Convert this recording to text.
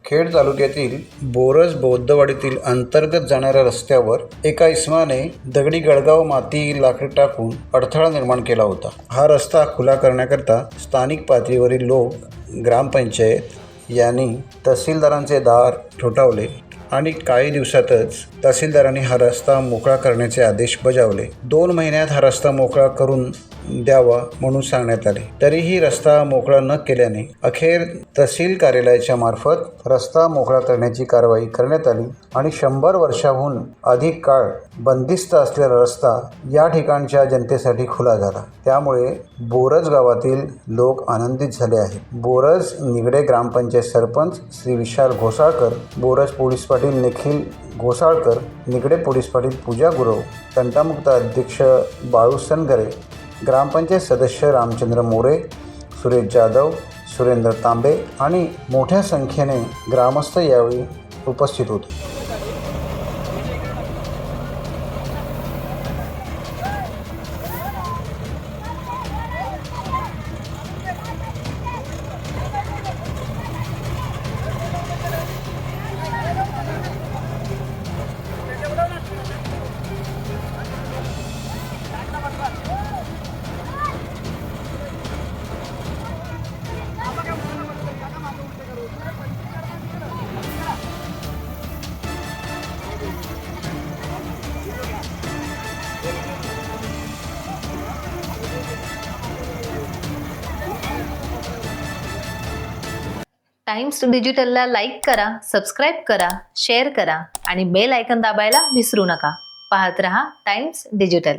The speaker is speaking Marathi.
खेड तालुक्यातील बोरज बौद्धवाडीतील अंतर्गत जाणाऱ्या रस्त्यावर एका इसमाने दगडी गळगाव माती लाकडी टाकून अडथळा निर्माण केला होता। हा रस्ता खुला करण्याकरता स्थानिक पातळीवरील लोक ग्रामपंचायत यांनी तहसीलदारांचे दार ठोठावले आणि काही दिवसातच तहसीलदारांनी हा रस्ता मोकळा करण्याचे आदेश बजावले। 2 महिन्यात हा रस्ता मोकळा करून द्यावा म्हणून सांगण्यात आले, तरीही रस्ता मोकळा न केल्याने अखेर तहसील कार्यालयाच्या मार्फत रस्ता मोकळा करण्याची कारवाई करण्यात आली आणि 100 वर्षांहून अधिक काळ बंदिस्त असलेला रस्ता या ठिकाणच्या जनतेसाठी खुला झाला। त्यामुळे बोरज गावातील लोक आनंदित झाले आहेत। बोरज निगडे ग्रामपंचायत सरपंच श्री विशाल घोसाळकर, बोरज पोलीस पाटील निखिल घोसाळकर, निगडे पोलीस पाटील पूजा गुरव, तंटामुक्त अध्यक्ष बाळू सनगरे, ग्रामपंचायत सदस्य रामचंद्र मोरे, सुरेश जाधव, सुरेंद्र तांबे आणि मोठ्या संख्येने ग्रामस्थ यावेळी उपस्थित होते। टाइम्स डिजिटलला लाईक करा, सबस्क्राईब करा, शेअर करा आणि बेल आयकॉन दाबायला विसरू नका। पाहत रहा टाइम्स डिजिटल।